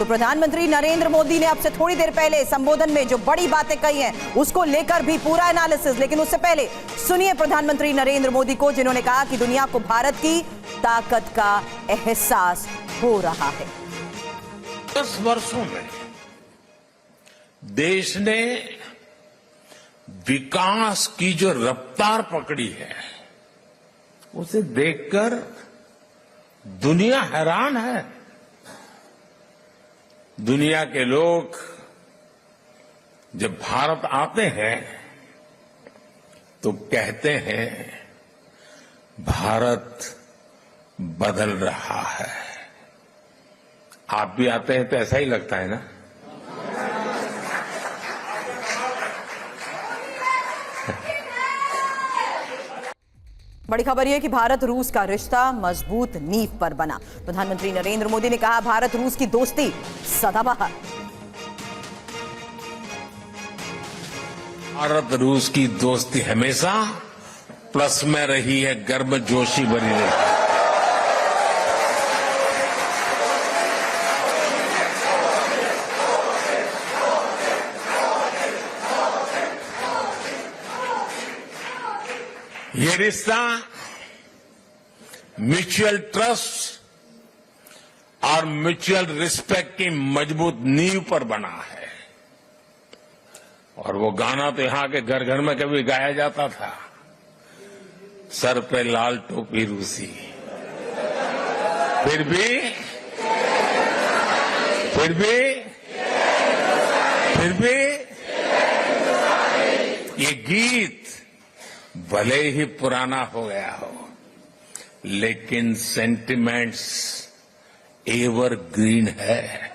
तो प्रधानमंत्री नरेंद्र मोदी ने अब से थोड़ी देर पहले संबोधन में जो बड़ी बातें कही हैं उसको लेकर भी पूरा एनालिसिस। लेकिन उससे पहले सुनिए प्रधानमंत्री नरेंद्र मोदी को, जिन्होंने कहा कि दुनिया को भारत की ताकत का एहसास हो रहा है। 10 वर्षों में देश ने विकास की जो रफ्तार पकड़ी है उसे देखकर दुनिया हैरान है। दुनिया के लोग जब भारत आते हैं तो कहते हैं भारत बदल रहा है। आप भी आते हैं तो ऐसा ही लगता है ना? बड़ी खबर यह कि भारत रूस का रिश्ता मजबूत नींव पर बना। प्रधानमंत्री नरेंद्र मोदी ने कहा भारत रूस की दोस्ती सदाबहार। भारत रूस की दोस्ती हमेशा प्लस में रही है, गर्मजोशी बनी रही है। ये रिश्ता म्यूचुअल ट्रस्ट और म्यूचुअल रिस्पेक्ट की मजबूत नींव पर बना है। और वो गाना तो यहां के घर घर में कभी गाया जाता था, सर पे लाल टोपी रूसी, फिर भी ये गीत भले ही पुराना हो गया हो लेकिन सेंटिमेंट्स एवरग्रीन है।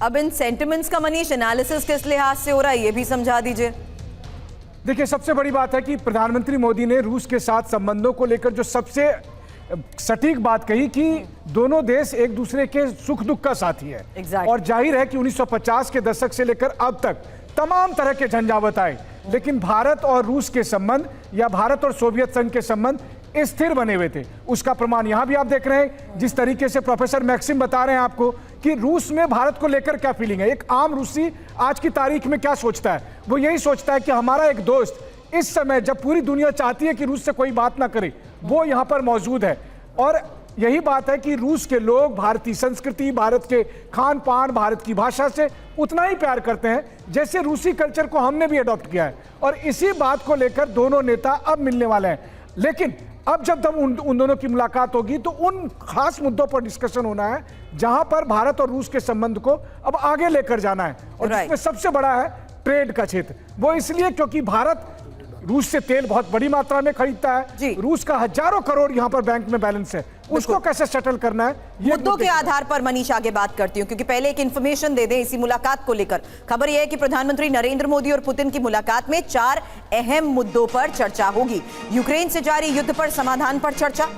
अब इन सेंटिमेंट्स का मनीष एनालिसिस किस लिहाज से हो रहा है ये भी समझा दीजिए। देखिए, सबसे बड़ी बात है कि प्रधानमंत्री मोदी ने रूस के साथ संबंधों को लेकर जो सबसे सटीक बात कही कि दोनों देश एक दूसरे के सुख दुख का साथी है। Exactly. और जाहिर है कि 1950 के दशक से लेकर अब तक तमाम तरह के झंझावात आए, लेकिन भारत और रूस के संबंध या भारत और सोवियत संघ के संबंध स्थिर बने हुए थे। उसका प्रमाण यहां भी आप देख रहे हैं, जिस तरीके से प्रोफेसर मैक्सिम बता रहे हैं आपको कि रूस में भारत को लेकर क्या फीलिंग है। एक आम रूसी आज की तारीख में क्या सोचता है, वो यही सोचता है कि हमारा एक दोस्त इस समय जब पूरी दुनिया चाहती है कि रूस से कोई बात ना करे, वो यहां पर मौजूद है। और यही बात है कि रूस के लोग भारतीय संस्कृति, भारत के खान पान, भारत की भाषा से उतना ही प्यार करते हैं जैसे रूसी कल्चर को हमने भी अडॉप्ट किया है। और इसी बात को लेकर दोनों नेता अब मिलने वाले हैं। लेकिन अब जब उन दोनों की मुलाकात होगी तो उन खास मुद्दों पर डिस्कशन होना है जहां पर भारत और रूस के संबंध को अब आगे लेकर जाना है। और जिसमें सबसे बड़ा है ट्रेड का क्षेत्र। वो इसलिए क्योंकि भारत रूस से तेल बहुत बड़ी मात्रा में खरीदता है। रूस का हजारों करोड़ यहां पर बैंक में बैलेंस है, उसको कैसे सेटल करना है। मुद्दों के आधार पर मनीष आगे बात करती हूं, क्योंकि पहले एक इंफॉर्मेशन दे दें इसी मुलाकात को लेकर। खबर यह है कि प्रधानमंत्री नरेंद्र मोदी और पुतिन की मुलाकात में 4 अहम मुद्दों पर चर्चा होगी। यूक्रेन से जारी युद्ध पर समाधान पर चर्चा,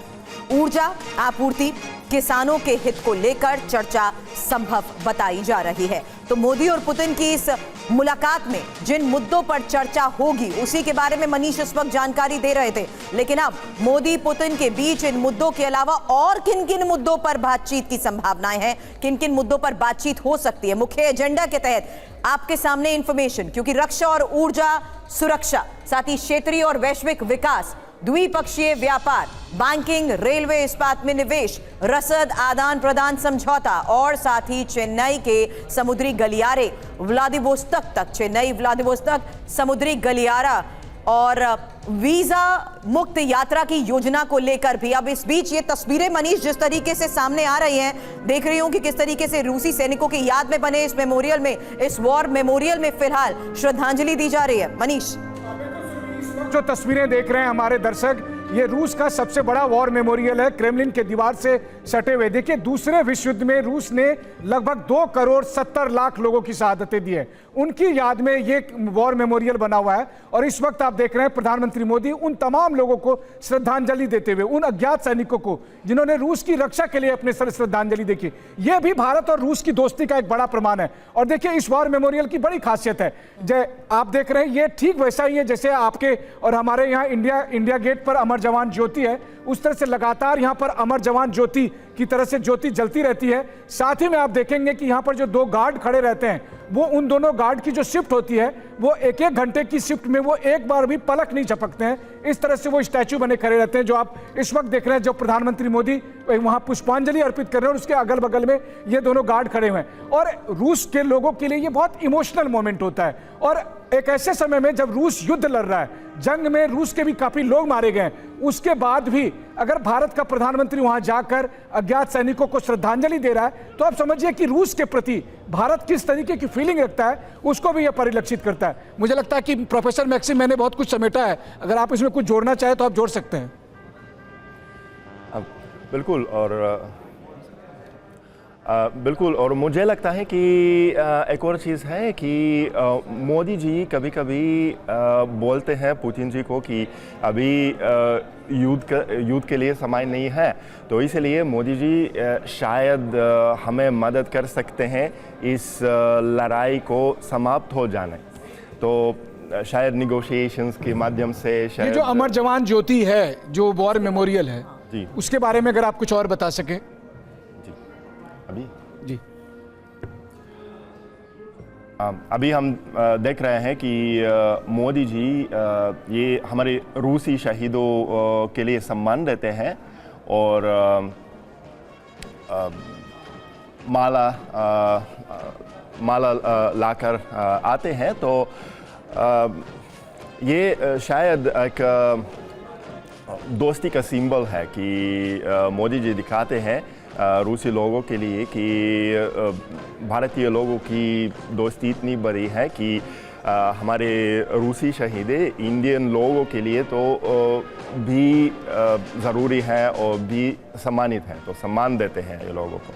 ऊर्जा आपूर्ति, किसानों के हित को लेकर चर्चा संभव बताई जा रही है। तो मोदी और पुतिन की इस मुलाकात में जिन मुद्दों पर चर्चा होगी उसी के बारे में मनीष इस वक्त जानकारी दे रहे थे। लेकिन अब मोदी पुतिन के बीच इन मुद्दों के अलावा और किन किन मुद्दों पर बातचीत की संभावनाएं हैं, किन किन मुद्दों पर बातचीत हो सकती है, मुख्य एजेंडा के तहत आपके सामने इंफॉर्मेशन। क्योंकि रक्षा और ऊर्जा सुरक्षा, साथ ही क्षेत्रीय और वैश्विक विकास, द्विपक्षीय व्यापार, बैंकिंग, रेलवे, इस्पात में निवेश, रसद आदान प्रदान समझौता और साथ ही चेन्नई के समुद्री गलियारे व्लादिवोस्तोक तक, चेन्नई व्लादिवोस्तोक समुद्री गलियारा और वीजा मुक्त यात्रा की योजना को लेकर भी। अब इस बीच ये तस्वीरें मनीष जिस तरीके से सामने आ रही हैं, देख रही हूं कि किस तरीके से रूसी सैनिकों की याद में बने इस मेमोरियल में, इस वॉर मेमोरियल में फिलहाल श्रद्धांजलि दी जा रही है। मनीष, जो तस्वीरें देख रहे हैं हमारे दर्शक, ये रूस का सबसे बड़ा वॉर मेमोरियल है। क्रेमलिन के दीवार से सटे हुए। देखिए, दूसरे विश्व युद्ध में रूस ने लगभग 2,70,00,000 लोगों की शहादतें दी है। उनकी याद में ये वॉर मेमोरियल बना हुआ है और इस वक्त आप देख रहे हैं प्रधानमंत्री मोदी उन तमाम लोगों को श्रद्धांजलि देते हुए, उन अज्ञात सैनिकों को जिन्होंने रूस की रक्षा के लिए अपने सर श्रद्धांजलि देखी। यह भी भारत और रूस की दोस्ती का एक बड़ा प्रमाण है। और देखिए, इस वॉर मेमोरियल की बड़ी खासियत है, आप देख रहे हैं ये ठीक वैसा ही है जैसे आपके और हमारे यहाँ इंडिया गेट पर अमर जवान ज्योति है, उस तरह से लगातार यहाँ पर अमर जवान ज्योति की तरह से ज्योति जलती रहती है। साथ ही में आप देखेंगे कि यहाँ पर जो 2 गार्ड खड़े रहते हैं, वो उन दोनों गार्ड की जो शिफ्ट होती है, वो 1-1 घंटे की शिफ्ट में वो एक बार भी पलक नहीं झपकते हैं। इस तरह से वो स्टैचू बने खड़े रहते हैं, जो आप इस वक्त देख रहे हैं। जो प्रधानमंत्री मोदी वहां पुष्पांजलि अर्पित कर रहे हैं और उसके अगल बगल में ये दोनों गार्ड खड़े हुए हैं। और रूस के लोगों के लिए ये बहुत इमोशनल मोमेंट होता है। और एक ऐसे समय में जब रूस युद्ध लड़ रहा है, जंग में रूस के भी काफी लोग मारे गए, उसके बाद भी अगर भारत का प्रधानमंत्री वहां जाकर अज्ञात सैनिकों को श्रद्धांजलि दे रहा है, तो आप समझिए कि रूस के प्रति भारत किस तरीके की फीलिंग रखता है, उसको भी यह परिलक्षित करता है। मुझे लगता है कि प्रोफेसर मैक्सिम, मैंने बहुत कुछ समेटा है, अगर आप इसमें कुछ जोड़ना चाहें तो आप जोड़ सकते हैं। बिल्कुल। और मुझे लगता है कि एक और चीज़ है कि मोदी जी कभी कभी बोलते हैं पुतिन जी को कि अभी युद्ध के लिए समय नहीं है, तो इसलिए मोदी जी शायद हमें मदद कर सकते हैं इस लड़ाई को समाप्त हो जाने। तो शायद निगोशिएशंस के माध्यम से शायद ये जो अमर जवान ज्योति है, जो वॉर मेमोरियल है जी, उसके बारे में अगर आप कुछ और बता सकें। अभी जी, अभी हम देख रहे हैं कि मोदी जी ये हमारे रूसी शहीदों के लिए सम्मान देते हैं और माला लाकर आते हैं। तो ये शायद एक दोस्ती का सिंबल है कि मोदी जी दिखाते हैं रूसी लोगों के लिए कि भारतीय लोगों की दोस्ती इतनी बड़ी है कि हमारे रूसी शहीद इंडियन लोगों के लिए तो भी ज़रूरी है और भी सम्मानित हैं, तो सम्मान देते हैं ये लोगों को।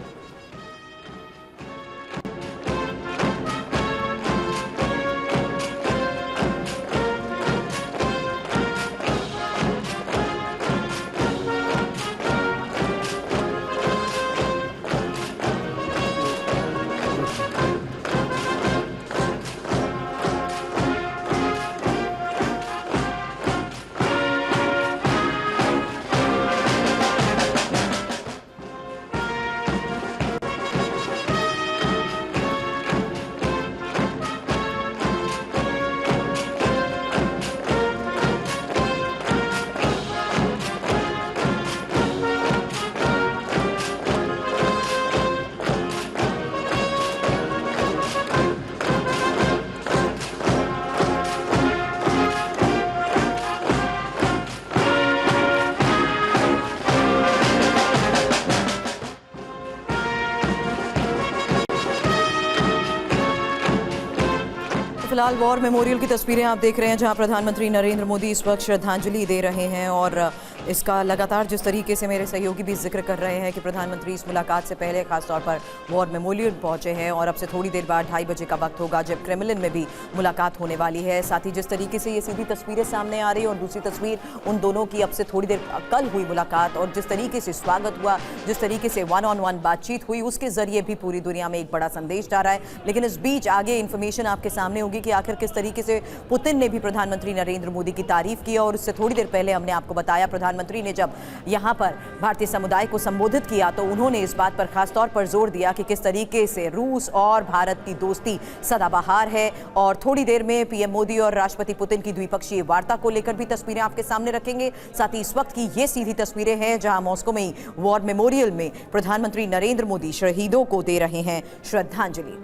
फिलहाल वॉर मेमोरियल की तस्वीरें आप देख रहे हैं, जहां प्रधानमंत्री नरेंद्र मोदी इस वक्त श्रद्धांजलि दे रहे हैं। और इसका लगातार जिस तरीके से मेरे सहयोगी भी जिक्र कर रहे हैं कि प्रधानमंत्री इस मुलाकात से पहले खासतौर पर वॉर मेमोरियल पहुंचे हैं और अब से थोड़ी देर बाद 2:30 बजे का वक्त होगा जब क्रेमलिन में भी मुलाकात होने वाली है। साथ ही जिस तरीके से ये सीधी तस्वीरें सामने आ रही है और दूसरी तस्वीर उन दोनों की अब से थोड़ी देर कल हुई मुलाकात और जिस तरीके से स्वागत हुआ, जिस तरीके से 1-on-1 बातचीत हुई, उसके जरिए भी पूरी दुनिया में एक बड़ा संदेश जा रहा है। लेकिन इस बीच आगे इन्फॉर्मेशन आपके सामने होगी कि आखिर किस तरीके से पुतिन ने भी प्रधानमंत्री नरेंद्र मोदी की तारीफ की। और उससे थोड़ी देर पहले हमने आपको बताया प्रधानमंत्री ने जब यहां पर भारतीय समुदाय को संबोधित किया तो उन्होंने इस बात पर खास तौर पर जोर दिया कि किस तरीके से रूस और भारत की दोस्ती सदाबहार है। और थोड़ी देर में पीएम मोदी और राष्ट्रपति पुतिन की द्विपक्षीय वार्ता को लेकर भी तस्वीरें आपके सामने रखेंगे। साथ ही इस वक्त की ये सीधी तस्वीरें हैं जहां मॉस्को में ही वॉर मेमोरियल में प्रधानमंत्री नरेंद्र मोदी शहीदों को दे रहे हैं श्रद्धांजलि।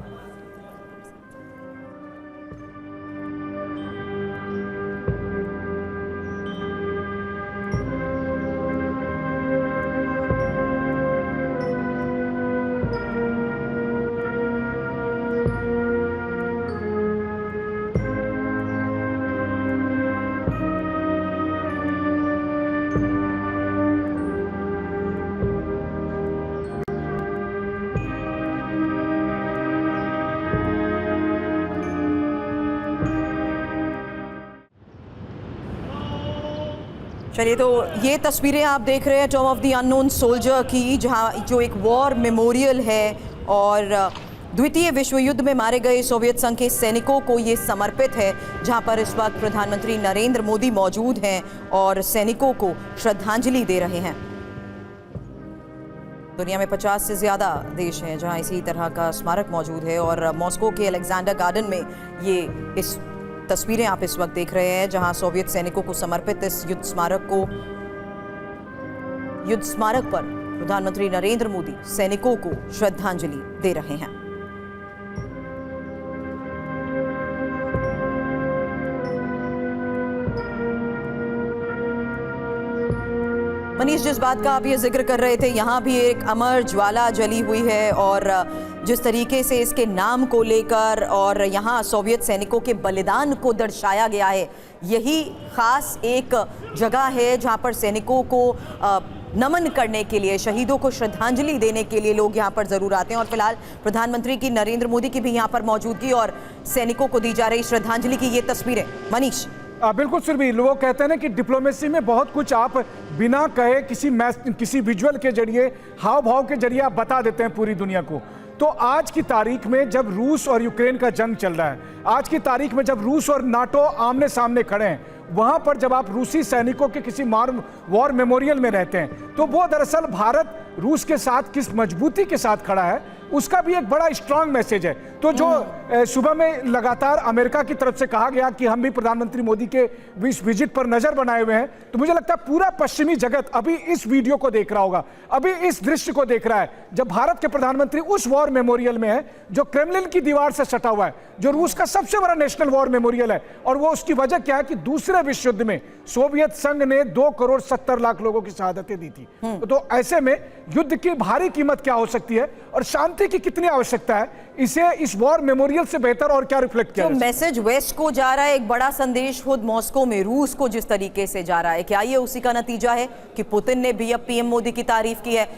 चलिए, तो ये तस्वीरें आप देख रहे हैं Tom of the unknown soldier की, जहां जो एक वॉर मेमोरियल है और द्वितीय विश्व युद्ध में मारे गए सोवियत संघ के सैनिकों को ये समर्पित है, जहां पर इस वक्त प्रधानमंत्री नरेंद्र मोदी मौजूद हैं और सैनिकों को श्रद्धांजलि दे रहे हैं। दुनिया में 50 से ज़्यादा देश हैं जहां इसी तरह का स्मारक मौजूद है और मॉस्को के अलेक्जेंडर गार्डन में ये इस तस्वीरें आप इस वक्त देख रहे हैं, जहां सोवियत सैनिकों को समर्पित इस युद्ध स्मारक पर प्रधानमंत्री नरेंद्र मोदी सैनिकों को श्रद्धांजलि दे रहे हैं। मनीष, जिस बात का आप ये जिक्र कर रहे थे, यहाँ भी एक अमर ज्वाला जली हुई है और जिस तरीके से इसके नाम को लेकर और यहाँ सोवियत सैनिकों के बलिदान को दर्शाया गया है, यही खास एक जगह है जहाँ पर सैनिकों को नमन करने के लिए, शहीदों को श्रद्धांजलि देने के लिए लोग यहाँ पर जरूर आते हैं। और फिलहाल प्रधानमंत्री की, नरेंद्र मोदी की भी यहाँ पर मौजूदगी और सैनिकों को दी जा रही श्रद्धांजलि की ये तस्वीरें। मनीष, बिल्कुल सुरभि, लोग कहते हैं ना कि डिप्लोमेसी में बहुत कुछ आप बिना कहे किसी विजुअल के जरिए, हाव भाव के जरिए आप बता देते हैं पूरी दुनिया को। तो आज की तारीख में जब रूस और यूक्रेन का जंग चल रहा है, आज की तारीख में जब रूस और नाटो आमने सामने खड़े हैं, वहां पर जब आप रूसी सैनिकों के किसी वॉर मेमोरियल में रहते हैं, तो वो दरअसल भारत रूस के साथ किस मजबूती के साथ खड़ा है उसका भी एक बड़ा स्ट्रांग मैसेज है। तो जो सुबह में लगातार अमेरिका की तरफ से कहा गया कि हम भी प्रधानमंत्री मोदी के इस विजिट पर नजर बनाए हुए हैं, तो मुझे लगता है पूरा पश्चिमी जगत अभी इस वीडियो को देख रहा होगा, अभी इस दृश्य को देख रहा है जब भारत के प्रधानमंत्री उस वॉर मेमोरियल में है जो क्रेमलिन की दीवार से सटा हुआ है, जो रूस का सबसे बड़ा नेशनल वॉर मेमोरियल है। और वो उसकी वजह क्या है कि दूसरे विश्व युद्ध में सोवियत संघ ने 2,70,00,000 लोगों की शहादतें दी थी। तो ऐसे में युद्ध की भारी कीमत क्या हो सकती है और शांति की कितनी आवश्यकता है, इसे इस वॉर मेमोरियल से बेहतर और क्या रिफ्लेक्ट किया? जो मैसेज वेस्ट को जा रहा है, एक बड़ा संदेश खुद मॉस्को में रूस को जिस तरीके से जा रहा है, क्या ये उसी का नतीजा है कि पुतिन ने भी अब पीएम मोदी की तारीफ की है